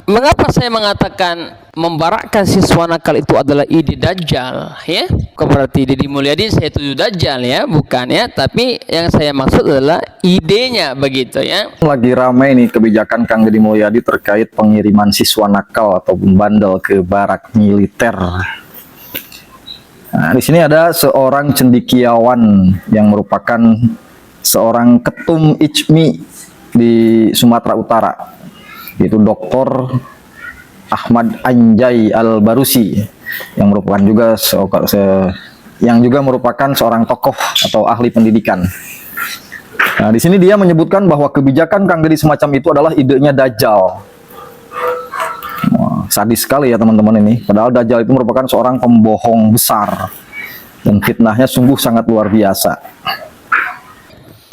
mengapa saya mengatakan membarakkan siswa nakal itu adalah ide Dajjal, ya? Bukan berarti Deddy Mulyadi saya tuduh Dajjal, ya, bukan, ya. Tapi yang saya maksud adalah idenya begitu, ya. Lagi ramai nih kebijakan Kang Deddy Mulyadi terkait pengiriman siswa nakal atau bandel ke barak militer. Nah, di sini ada seorang cendekiawan yang merupakan seorang ketum ICMI di Sumatera Utara, yaitu Dr. Ahmad Anjay Al-Barusi, yang merupakan juga seorang tokoh atau ahli pendidikan. Nah, di sini dia menyebutkan bahwa kebijakan Kang Deddy semacam itu adalah idenya Dajjal. Wah, sadis sekali ya teman-teman ini. Padahal Dajjal itu merupakan seorang pembohong besar dan fitnahnya sungguh sangat luar biasa.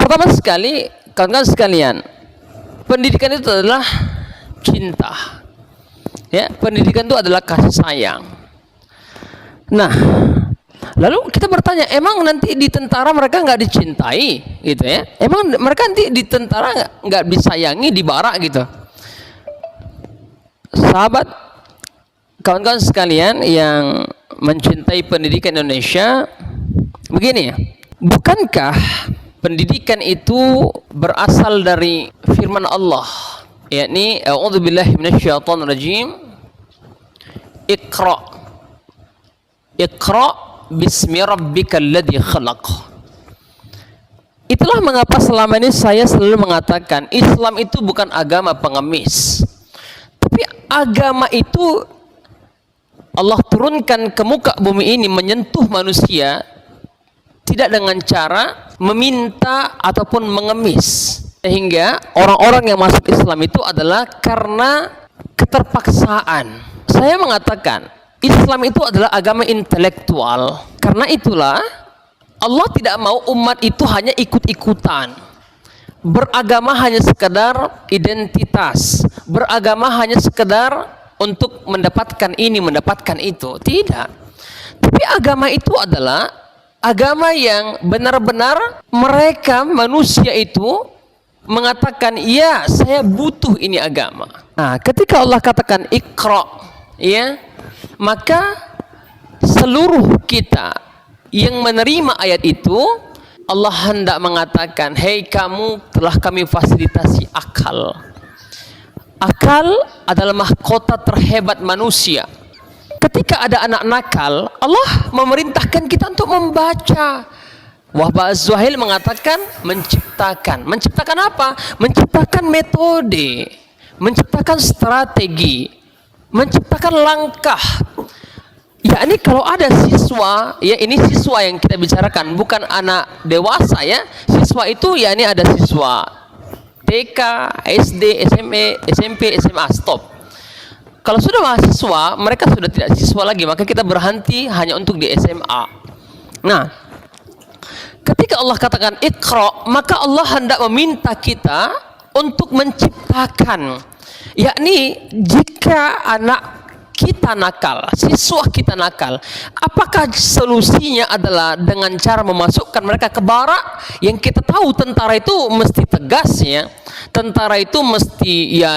Pertama sekali, kawan-kawan sekalian, pendidikan itu adalah cinta. Ya, pendidikan itu adalah kasih sayang. Nah, lalu kita bertanya, emang nanti di tentara mereka nggak dicintai, gitu ya? Emang mereka nanti di tentara nggak disayangi, di barak gitu? Sahabat, kawan-kawan sekalian yang mencintai pendidikan Indonesia, begini ya, bukankah pendidikan itu berasal dari firman Allah, yakni a'udzubillahi minasyaitonirrajim, Iqra bismi rabbikal ladzi khalaq. Itulah mengapa selama ini saya selalu mengatakan Islam itu bukan agama pengemis, tapi agama itu Allah turunkan ke muka bumi ini menyentuh manusia tidak dengan cara meminta ataupun mengemis, sehingga orang-orang yang masuk Islam itu adalah karena keterpaksaan. Saya mengatakan Islam itu adalah agama intelektual. Karena itulah Allah tidak mau umat itu hanya ikut-ikutan. Beragama hanya sekedar identitas. Beragama hanya sekedar untuk mendapatkan ini, mendapatkan itu. Tidak. Tapi agama itu adalah agama yang benar-benar mereka manusia itu mengatakan, ya, saya butuh ini agama. Nah, ketika Allah katakan Iqra, ya, maka seluruh kita yang menerima ayat itu, Allah hendak mengatakan, hei kamu, telah kami fasilitasi akal. Akal adalah mahkota terhebat manusia. Ketika ada anak nakal, Allah memerintahkan kita untuk membaca. Wahbah Az-Zuhail mengatakan menciptakan. Menciptakan apa? Menciptakan metode, menciptakan strategi, menciptakan langkah. Ya, ini kalau ada siswa, ya ini siswa yang kita bicarakan, bukan anak dewasa ya. Siswa itu ya ini ada siswa TK, SD, SMP, SMA, stop. Kalau sudah mahasiswa, mereka sudah tidak siswa lagi, maka kita berhenti hanya untuk di SMA. Nah, ketika Allah katakan Iqra, maka Allah hendak meminta kita untuk menciptakan. Yakni jika anak kita nakal, siswa kita nakal, apakah solusinya adalah dengan cara memasukkan mereka ke barak? Yang kita tahu tentara itu mesti tegas ya, tentara itu mesti ya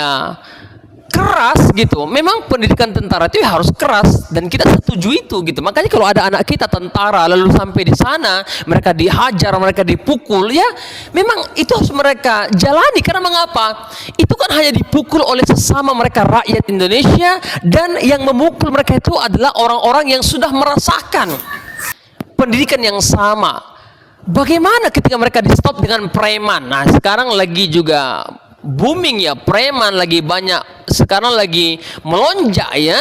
keras gitu. Memang pendidikan tentara itu harus keras dan kita setuju itu gitu. Makanya kalau ada anak kita tentara lalu sampai di sana mereka dihajar, mereka dipukul, ya memang itu harus mereka jalani. Karena mengapa? Itu kan hanya dipukul oleh sesama mereka rakyat Indonesia, dan yang memukul mereka itu adalah orang-orang yang sudah merasakan pendidikan yang sama. Bagaimana ketika mereka di stop dengan preman? Nah, sekarang lagi juga booming ya, preman lagi banyak, sekarang lagi melonjak ya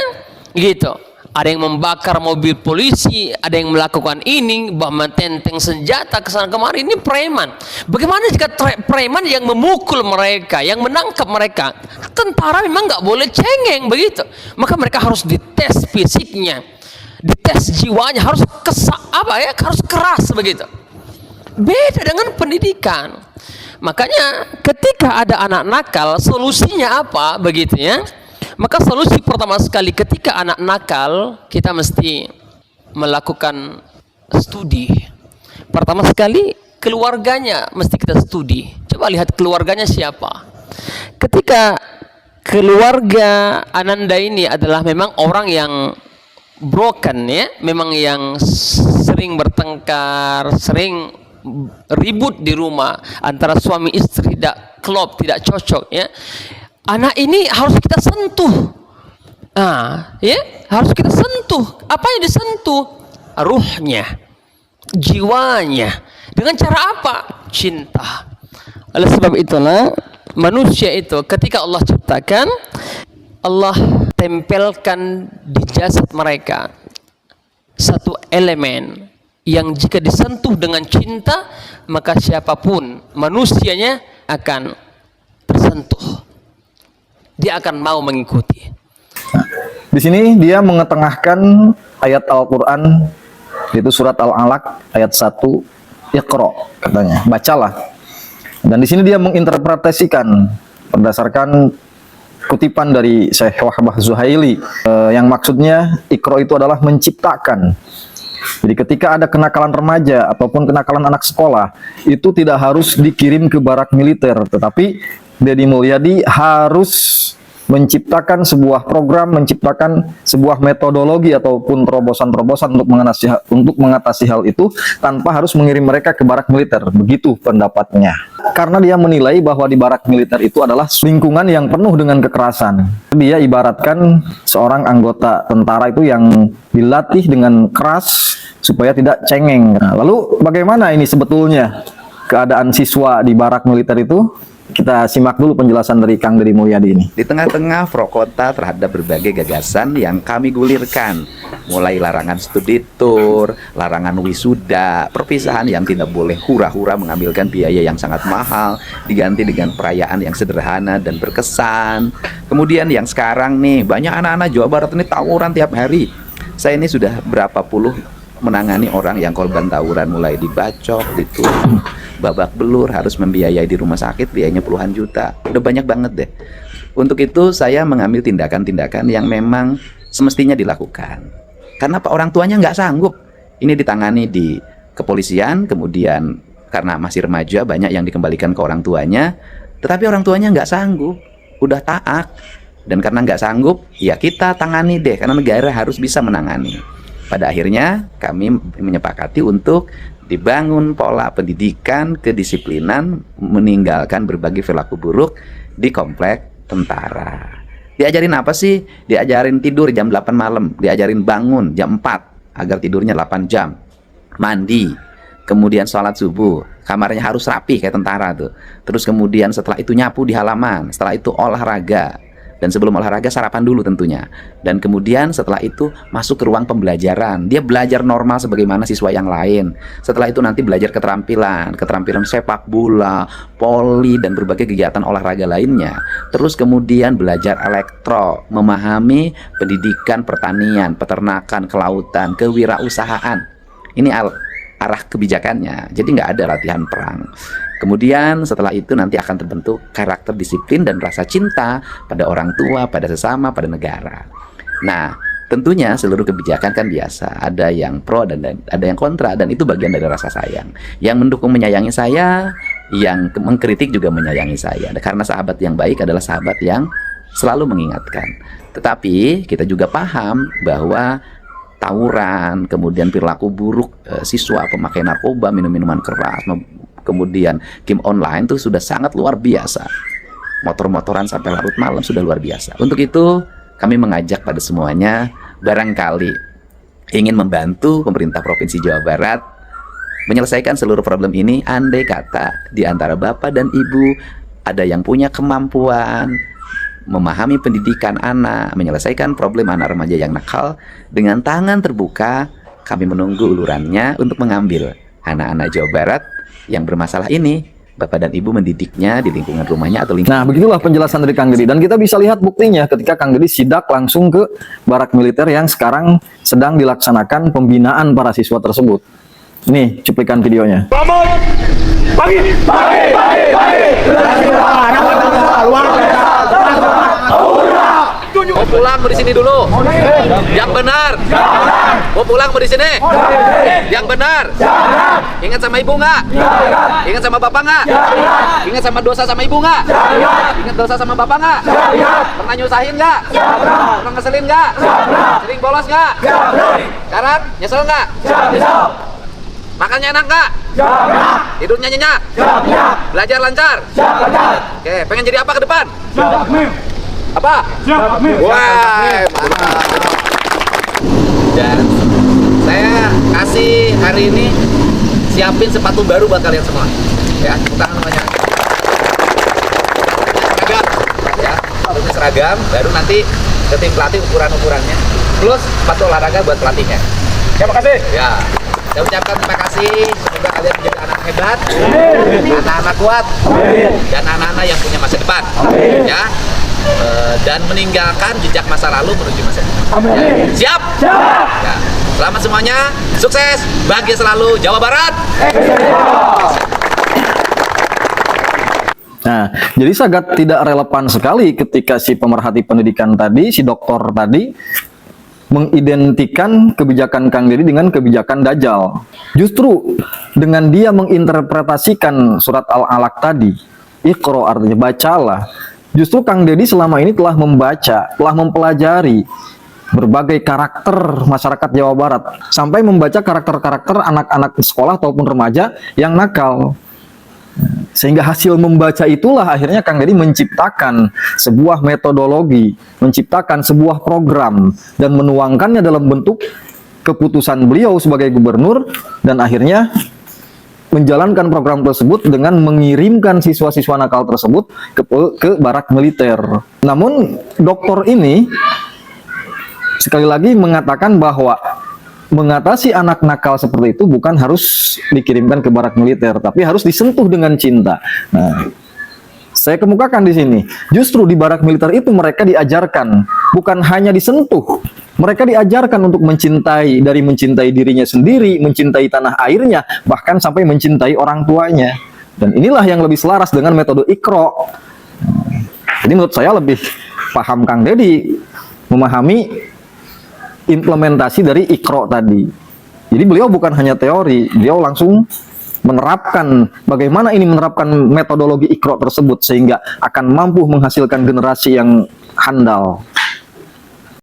gitu. Ada yang membakar mobil polisi, ada yang melakukan ini, bahkan menteng senjata kesana kemari. Ini preman. Bagaimana jika preman yang memukul mereka, yang menangkap mereka? Tentara memang nggak boleh cengeng begitu, maka mereka harus dites fisiknya, dites jiwanya, harus harus keras begitu. Beda dengan pendidikan. Makanya ketika ada anak nakal, solusinya apa begitu ya? Maka solusi pertama sekali ketika anak nakal, kita mesti melakukan studi. Pertama sekali keluarganya mesti kita studi. Coba lihat keluarganya siapa. Ketika keluarga Ananda ini adalah memang orang yang broken ya, memang yang sering bertengkar, sering ribut di rumah antara suami istri, tidak klop, tidak cocok ya. Anak ini harus kita sentuh. Ya, harus kita sentuh. Apa yang disentuh? Ruhnya, jiwanya. Dengan cara apa? Cinta. Oleh sebab itulah manusia itu ketika Allah ciptakan, Allah tempelkan di jasad mereka satu elemen yang jika disentuh dengan cinta, maka siapapun manusianya akan tersentuh. Dia akan mau mengikuti. Di sini dia mengetengahkan ayat Al-Quran, yaitu surat Al-Alaq ayat 1, Iqra katanya, bacalah. Dan di sini dia menginterpretasikan berdasarkan kutipan dari Syekh Wahbah Zuhaili, yang maksudnya Iqra itu adalah menciptakan. Jadi ketika ada kenakalan remaja ataupun kenakalan anak sekolah, itu tidak harus dikirim ke barak militer, tetapi Deddy Mulyadi harus menciptakan sebuah program, menciptakan sebuah metodologi ataupun terobosan-terobosan untuk mengatasi hal itu tanpa harus mengirim mereka ke barak militer. Begitu pendapatnya. Karena dia menilai bahwa di barak militer itu adalah lingkungan yang penuh dengan kekerasan. Dia ibaratkan seorang anggota tentara itu yang dilatih dengan keras supaya tidak cengeng. Nah, lalu bagaimana ini sebetulnya keadaan siswa di barak militer itu? Kita simak dulu penjelasan dari Kang Deddy Mulyadi ini. Di tengah-tengah pro kontra terhadap berbagai gagasan yang kami gulirkan, mulai larangan studi tour, larangan wisuda, perpisahan yang tidak boleh hura-hura mengambilkan biaya yang sangat mahal, diganti dengan perayaan yang sederhana dan berkesan. Kemudian yang sekarang nih, banyak anak-anak Jawa Barat ini tawuran tiap hari. Saya ini sudah berapa puluh menangani orang yang korban tawuran, mulai dibacok, dituduh, babak belur, harus membiayai di rumah sakit, biayanya puluhan juta. Udah banyak banget deh. Untuk itu saya mengambil tindakan-tindakan yang memang semestinya dilakukan. Karena orang tuanya nggak sanggup. Ini ditangani di kepolisian, kemudian karena masih remaja banyak yang dikembalikan ke orang tuanya. Tetapi orang tuanya nggak sanggup, udah taat. Dan karena nggak sanggup, ya kita tangani deh, karena negara harus bisa menangani. Pada akhirnya kami menyepakati untuk dibangun pola pendidikan kedisiplinan, meninggalkan berbagai perilaku buruk di komplek tentara. Diajarin apa sih? Diajarin tidur jam 8 malam, diajarin bangun jam 4 agar tidurnya 8 jam, mandi, kemudian sholat subuh, kamarnya harus rapi kayak tentara tuh. Terus kemudian setelah itu nyapu di halaman, setelah itu olahraga. Dan sebelum olahraga sarapan dulu tentunya. Dan kemudian setelah itu masuk ke ruang pembelajaran. Dia belajar normal sebagaimana siswa yang lain. Setelah itu nanti belajar keterampilan sepak bola, voli, dan berbagai kegiatan olahraga lainnya. Terus kemudian belajar elektro, memahami pendidikan pertanian, peternakan, kelautan, kewirausahaan. Ini arah kebijakannya. Jadi nggak ada latihan perang. Kemudian setelah itu nanti akan terbentuk karakter disiplin dan rasa cinta pada orang tua, pada sesama, pada negara. Nah, tentunya seluruh kebijakan kan biasa, ada yang pro dan ada yang kontra, dan itu bagian dari rasa sayang. Yang mendukung menyayangi saya, yang mengkritik juga menyayangi saya. Karena sahabat yang baik adalah sahabat yang selalu mengingatkan. Tetapi kita juga paham bahwa tawuran, kemudian perilaku buruk siswa pemakai narkoba, minum-minuman keras, kemudian game online itu sudah sangat luar biasa. Motor-motoran sampai larut malam sudah luar biasa. Untuk itu kami mengajak pada semuanya, barangkali ingin membantu pemerintah Provinsi Jawa Barat menyelesaikan seluruh problem ini. Andai kata di antara bapak dan ibu ada yang punya kemampuan memahami pendidikan anak, menyelesaikan problem anak remaja yang nakal, dengan tangan terbuka kami menunggu ulurannya untuk mengambil anak-anak Jawa Barat yang bermasalah ini. Bapak dan ibu mendidiknya di lingkungan rumahnya atau lingkungan. Nah, begitulah penjelasan dari Kang Deddy, dan kita bisa lihat buktinya ketika Kang Deddy sidak langsung ke barak militer yang sekarang sedang dilaksanakan pembinaan para siswa tersebut. Nih cuplikan videonya. Bangun! Pagi! Pagi! Pagi! Pagi! Luar biasa! Tunjuk! Mau pulang mau di sini dulu. Yang benar. Mau pulang mau di sini. Yang benar. Ingat sama ibu nggak? Ingat sama bapak nggak? Ingat sama dosa sama ibu nggak? Ingat dosa sama bapak nggak? Pernah nyusahin nggak? Pernah ngeselin nggak? Sering bolos nggak? Sekarang nyesel nggak? Makannya enak nggak? Tidurnya nyenyak? Belajar lancar? Oke, pengen jadi apa ke depan? Apa? Wah, mantap. Dan saya kasih hari ini siapin sepatu baru buat kalian semua. Ya, tepuk tangan semuanya. Seragam, ya, sepatunya seragam. Baru nanti ke tim pelatih ukurannya. Plus sepatu olahraga buat pelatihnya. Terima kasih. Ya, saya ucapkan terima kasih. Semoga kalian menjadi anak hebat, anak-anak kuat, dan anak-anak yang punya masa depan. Ya, dan meninggalkan jejak masa lalu menuju masa depan. Ya. Siap? Ya. Selamat semuanya, sukses, bahagia selalu, Jawa Barat. Nah, jadi sangat tidak relevan sekali ketika si pemerhati pendidikan tadi, si dokter tadi, mengidentikan kebijakan Kang Deddy dengan kebijakan Dajjal. Justru dengan dia menginterpretasikan surat Al-Alaq tadi, Iqra artinya bacalah. Justru Kang Deddy selama ini telah membaca, telah mempelajari berbagai karakter masyarakat Jawa Barat, sampai membaca karakter-karakter anak-anak sekolah ataupun remaja yang nakal. Sehingga hasil membaca itulah akhirnya Kang Deddy menciptakan sebuah metodologi, menciptakan sebuah program, dan menuangkannya dalam bentuk keputusan beliau sebagai gubernur, dan akhirnya menjalankan program tersebut dengan mengirimkan siswa-siswa nakal tersebut ke barak militer. Namun dokter ini sekali lagi mengatakan bahwa mengatasi anak nakal seperti itu bukan harus dikirimkan ke barak militer, tapi harus disentuh dengan cinta. Nah, saya kemukakan di sini, justru di barak militer itu mereka diajarkan bukan hanya disentuh, mereka diajarkan untuk mencintai, dari mencintai dirinya sendiri, mencintai tanah airnya, bahkan sampai mencintai orang tuanya. Dan inilah yang lebih selaras dengan metode Iqra. Jadi menurut saya lebih paham Kang Deddy memahami implementasi dari Iqra tadi. Jadi beliau bukan hanya teori, beliau langsung menerapkan bagaimana ini menerapkan metodologi Iqra tersebut sehingga akan mampu menghasilkan generasi yang handal.